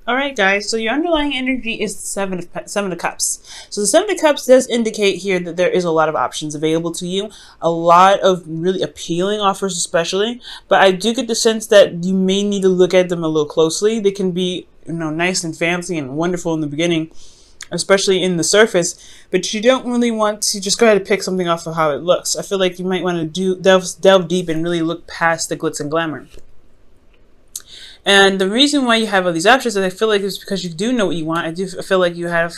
All right, guys. So your underlying energy is the seven of cups. So the seven of cups does indicate here that there is a lot of options available to you, a lot of really appealing offers, especially. But I do get the sense that you may need to look at them a little closely. They can be, nice and fancy and wonderful in the beginning, especially in the surface. But you don't really want to just go ahead and pick something off of how it looks. I feel like you might want to delve deep and really look past the glitz and glamour. And the reason why you have all these options, I feel like, is because you do know what you want. I feel like you have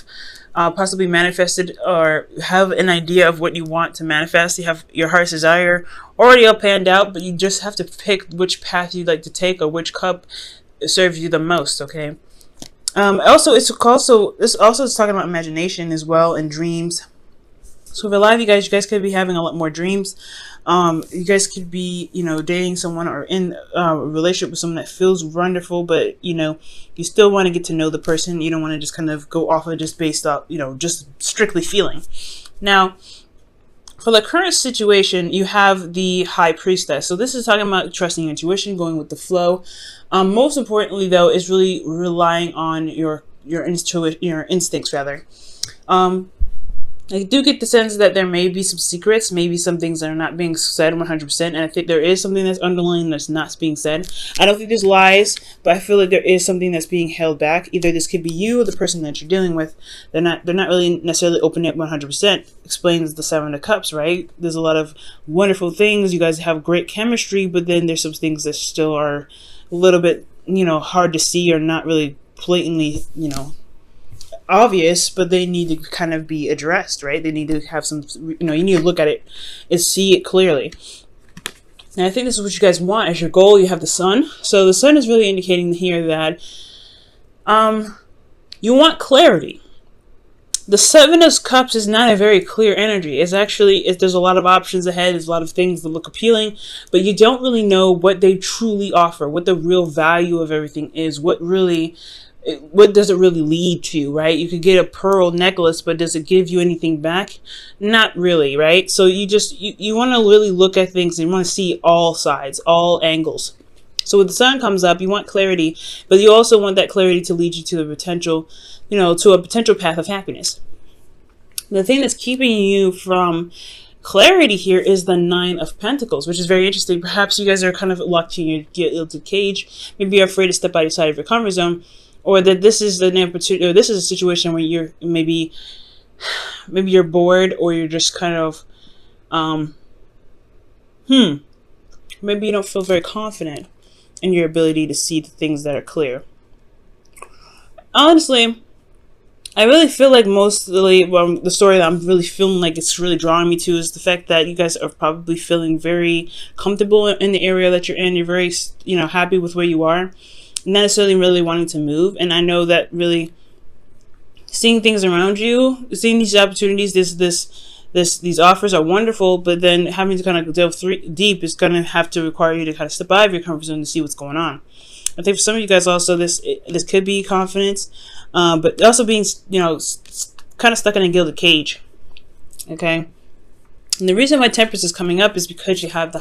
possibly manifested or have an idea of what you want to manifest. You have your heart's desire already all planned out, but you just have to pick which path you'd like to take or which cup serves you the most. Okay. This also is talking about imagination as well and dreams. So for a lot of you guys could be having a lot more dreams. You guys could be, dating someone or in a relationship with someone that feels wonderful, but, you still want to get to know the person. You don't want to just kind of go off of just based off, just strictly feeling. Now, for the current situation, you have the High Priestess. So this is talking about trusting your intuition, going with the flow. Most importantly, though, is really relying on your instincts, rather. I do get the sense that there may be some secrets, maybe some things that are not being said 100%, and I think there is something that's underlying that's not being said. I don't think there's lies, but I feel like there is something that's being held back. Either this could be you or the person that you're dealing with. They're not really necessarily opening up 100%. Explains the Seven of Cups, right? There's a lot of wonderful things. You guys have great chemistry, but then there's some things that still are a little bit, hard to see or not really blatantly, obvious, but they need to kind of be addressed, right? They need to have some, you need to look at it and see it clearly. And I think this is what you guys want as your goal. You have the Sun. So the Sun is really indicating here that you want clarity. The Seven of Cups is not a very clear energy. It's actually, there's a lot of options ahead. There's a lot of things that look appealing, but you don't really know what they truly offer, what the real value of everything is, what does it really lead to, right? You could get a pearl necklace, but does it give you anything back? Not really, right? So you want to really look at things and you want to see all sides, all angles. So when the Sun comes up, you want clarity, but you also want that clarity to lead you to the potential, to a potential path of happiness. The thing that's keeping you from clarity here is the Nine of Pentacles, which is very interesting. Perhaps you guys are kind of locked in your gilded cage. Maybe you're afraid to step outside of your comfort zone. Or that this is this is a situation where you're maybe you're bored, or you're just kind of maybe you don't feel very confident in your ability to see the things that are clear. Honestly, I really feel like the story that I'm really feeling like it's really drawing me to is the fact that you guys are probably feeling very comfortable in the area that you're in. You're very happy with where you are. Not necessarily really wanting to move. And I know that really seeing things around you, seeing these opportunities, these offers are wonderful, but then having to kind of delve deep is going to have to require you to kind of step out of your comfort zone to see what's going on. I think for some of you guys also, this could be confidence, but also being, kind of stuck in a gilded cage. Okay. And the reason why Temperance is coming up is because you have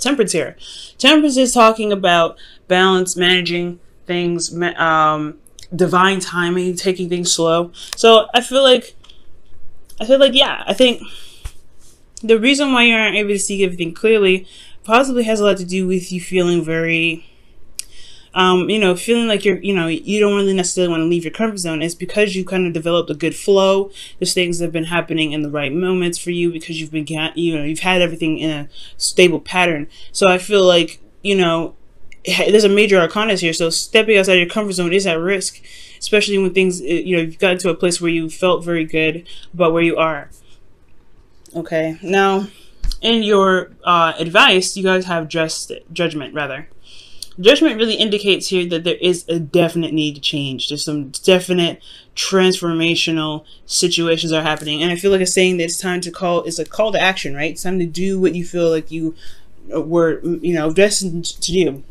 Temperance here. Temperance is talking about balance, managing things, divine timing, taking things slow. So I think the reason why you aren't able to see everything clearly possibly has a lot to do with you feeling very feeling like you don't really necessarily want to leave your comfort zone. Is because you kind of developed a good flow. There's things that have been happening in the right moments for you because you've had everything in a stable pattern. So I feel like, there's a major arcana here. So stepping outside your comfort zone is at risk, especially when things, you've gotten to a place where you felt very good about where you are. Okay. Now, in your advice, you guys have judgment, rather. Judgment really indicates here that there is a definite need to change. There's some definite transformational situations are happening. And I feel like it's saying that it's a call to action, right? It's time to do what you feel like you were, destined to do.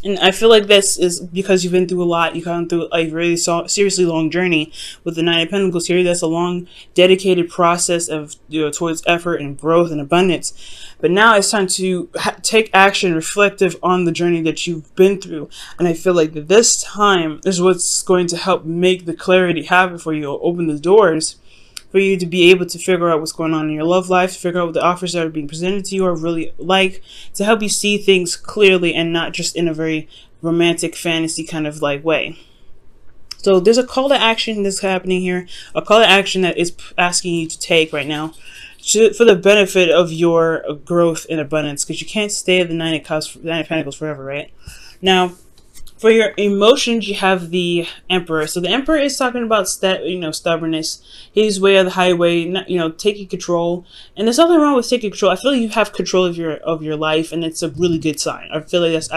And I feel like this is because you've been through a lot. You've gone through a really seriously long journey with the Nine of Pentacles here. That's a long, dedicated process of, you know, towards effort and growth and abundance. But now it's time to take action reflective on the journey that you've been through. And I feel like this time is what's going to help make the clarity happen for you, or open the doors for you to be able to figure out what's going on in your love life, figure out what the offers that are being presented to you are really like, to help you see things clearly and not just in a very romantic fantasy kind of like way. So there's a call to action that's happening here, a call to action that is asking you to take right now for the benefit of your growth and abundance, because you can't stay at the Nine of Cups, Nine of Pentacles forever, right? Now, for your emotions, you have the Emperor. So the Emperor is talking about stubbornness. His way of the highway, taking control. And there's nothing wrong with taking control. I feel like you have control of your life, and it's a really good sign. I feel like that's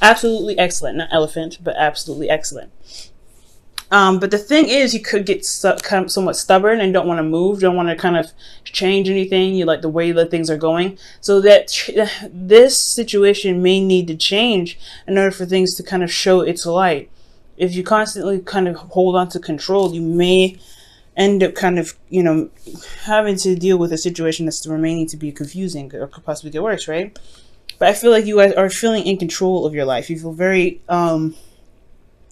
absolutely excellent. Not elephant, but absolutely excellent. But the thing is, you could get somewhat stubborn and don't want to move, don't want to kind of change anything. You like the way that things are going. So that this situation may need to change in order for things to kind of show its light. If you constantly kind of hold on to control, you may end up kind of, having to deal with a situation that's remaining to be confusing or could possibly get worse, right? But I feel like you guys are feeling in control of your life. You feel very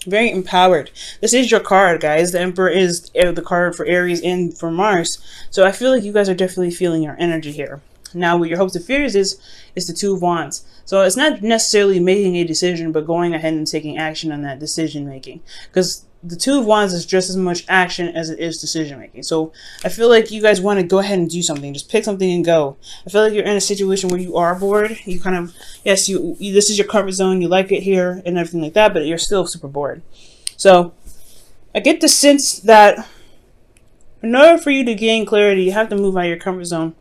empowered. This is your card, guys. The Emperor is the card for Aries and for Mars. So I feel like you guys are definitely feeling your energy here. Now, what your hopes and fears is the Two of Wands. So it's not necessarily making a decision, but going ahead and taking action on that decision making. Because the Two of Wands is just as much action as it is decision making. So I feel like you guys want to go ahead and do something. Just pick something and go. I feel like you're in a situation where you are bored. You kind of, yes, this is your comfort zone. You like it here and everything like that, but you're still super bored. So I get the sense that in order for you to gain clarity, you have to move out of your comfort zone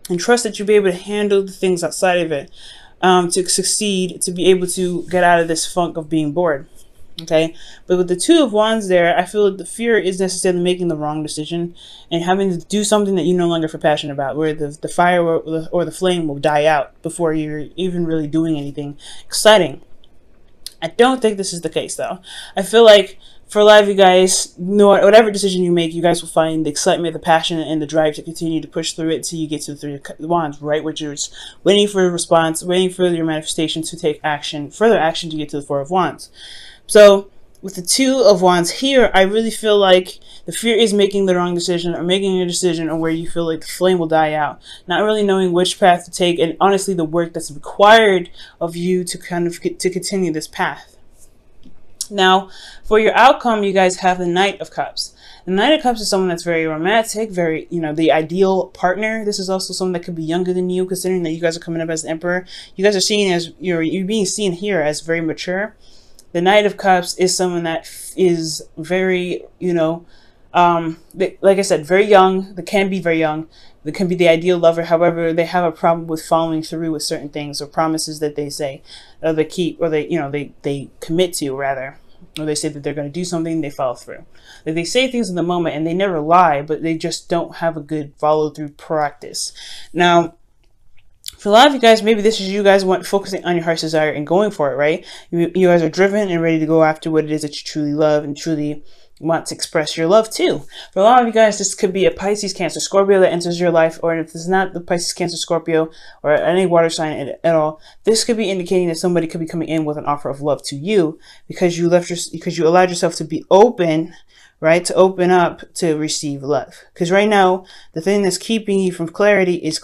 and trust that you'll be able to handle the things outside of it to succeed, to be able to get out of this funk of being bored. Okay, but with the Two of Wands there, I feel like the fear is necessarily making the wrong decision and having to do something that you no longer feel passionate about, where the fire or the flame will die out before you're even really doing anything exciting. I don't think this is the case, though. I feel like for a lot of you guys, whatever decision you make, you guys will find the excitement, the passion, and the drive to continue to push through it until you get to the Three of Wands, right? Which is waiting for a response, waiting for your manifestation to take action, further action to get to the Four of Wands. So with the Two of Wands here, I really feel like the fear is making the wrong decision, or making a decision on where you feel like the flame will die out, not really knowing which path to take, and honestly the work that's required of you to kind of to continue this path. Now, for your outcome, you guys have the Knight of Cups. The Knight of Cups is someone that's very romantic, very, the ideal partner. This is also someone that could be younger than you, considering that you guys are coming up as the Emperor. You guys are seen as, you're being seen here as very mature. The Knight of Cups is someone that is very, like I said, very young. They can be very young. They can be the ideal lover. However, they have a problem with following through with certain things or promises that they say, or they keep, or they commit to, rather. Or they say that they're going to do something, they follow through. Like they say things in the moment and they never lie, but they just don't have a good follow through practice. Now, for a lot of you guys, maybe this is you guys focusing on your heart's desire and going for it, right? You guys are driven and ready to go after what it is that you truly love and truly want to express your love to. For a lot of you guys, this could be a Pisces, Cancer, Scorpio that enters your life, or if it's not the Pisces, Cancer, Scorpio, or any water sign at all, this could be indicating that somebody could be coming in with an offer of love to you because you allowed yourself to be open, right? To open up to receive love. Because right now, the thing that's keeping you from clarity is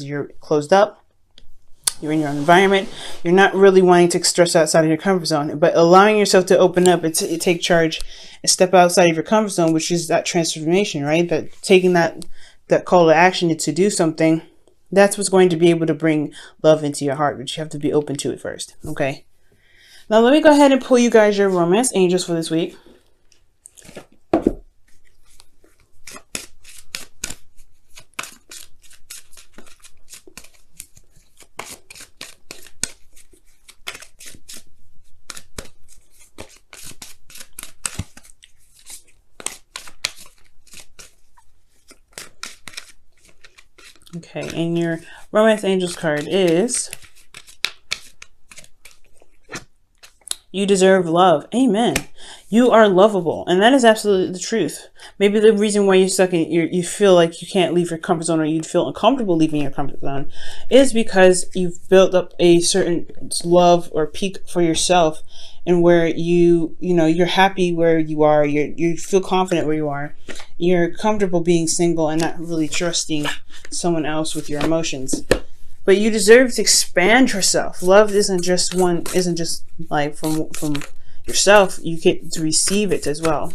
you're closed up. You're in your own environment. You're not really wanting to stress outside of your comfort zone, but allowing yourself to open up and take charge and step outside of your comfort zone, which is that transformation, right? That taking that call to action to do something, that's what's going to be able to bring love into your heart, but you have to be open to it first, okay? Now let me go ahead and pull you guys your romance angels for this week. Okay, and your Romance Angels card is You deserve love. Amen. You are lovable. And that is absolutely the truth. Maybe the reason why you're stuck in you feel like you can't leave your comfort zone, or you feel uncomfortable leaving your comfort zone, is because you've built up a certain love or peak for yourself, and where you're happy where you are, you feel confident where you are. You're comfortable being single and not really trusting someone else with your emotions. But you deserve to expand yourself. Love isn't just like from yourself. You get to receive it as well.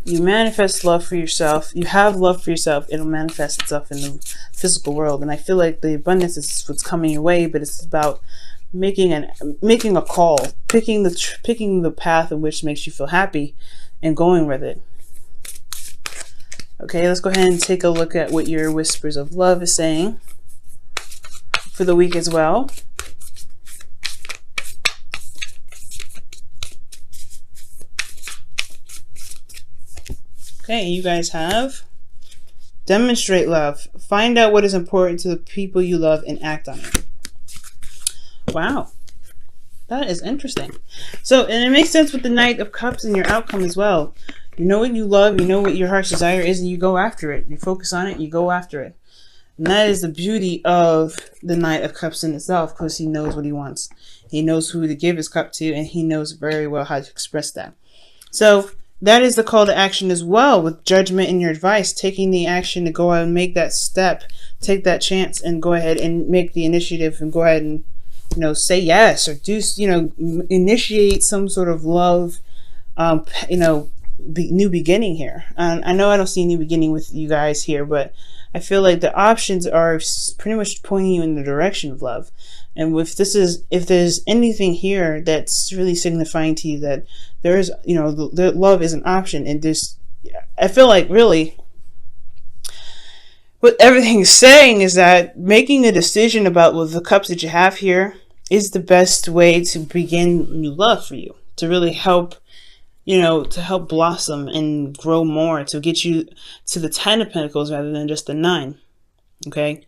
You manifest love for yourself. You have love for yourself. It'll manifest itself in the physical world. And I feel like the abundance is what's coming your way, but it's about making a call, picking the path in which makes you feel happy, and going with it. Okay, let's go ahead and take a look at what your whispers of love is saying for the week as well. Okay, you guys have demonstrate love. Find out what is important to the people you love and act on it. Wow. That is interesting. So, and it makes sense with the Knight of Cups and your outcome as well. You know what you love, you know what your heart's desire is, and you go after it. You focus on it, you go after it. And that is the beauty of the Knight of Cups in itself, because he knows what he wants. He knows who to give his cup to, and he knows very well how to express that. So that is the call to action as well, with judgment in your advice, taking the action to go out and make that step, take that chance, and go ahead and make the initiative, and go ahead and say yes, or do initiate some sort of love, new beginning here. I know I don't see a new beginning with you guys here, but I feel like the options are pretty much pointing you in the direction of love. And if there's anything here that's really signifying to you that there is, the love is an option, and this, I feel like really what everything's saying is that making a decision about the cups that you have here is the best way to begin new love for you, to really help to help blossom and grow more, to get you to the 10 of Pentacles rather than just the 9. Okay.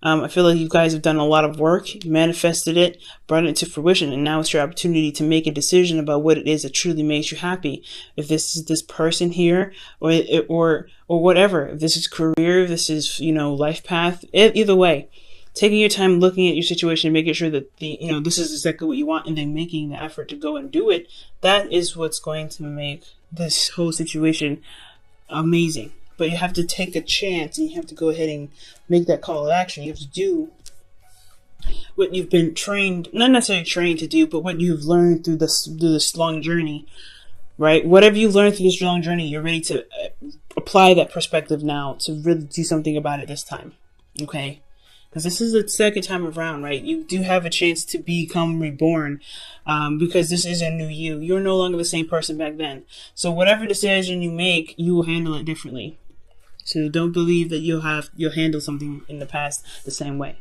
I feel like you guys have done a lot of work, you manifested it, brought it to fruition, and now it's your opportunity to make a decision about what it is that truly makes you happy. If this is this person here, or whatever, if this is career, if this is life path, either way, taking your time, looking at your situation, making sure that this is exactly what you want, and then making the effort to go and do it. That is what's going to make this whole situation amazing. But you have to take a chance, and you have to go ahead and make that call to action. You have to do what you've been trained, not necessarily trained to do, but what you've learned through this long journey, right? Whatever you've learned through this long journey, you're ready to apply that perspective now to really do something about it this time, okay? Because this is the second time around, right? You do have a chance to become reborn, because this is a new you. You're no longer the same person back then. So whatever decision you make, you will handle it differently. So don't believe that you'll handle something in the past the same way.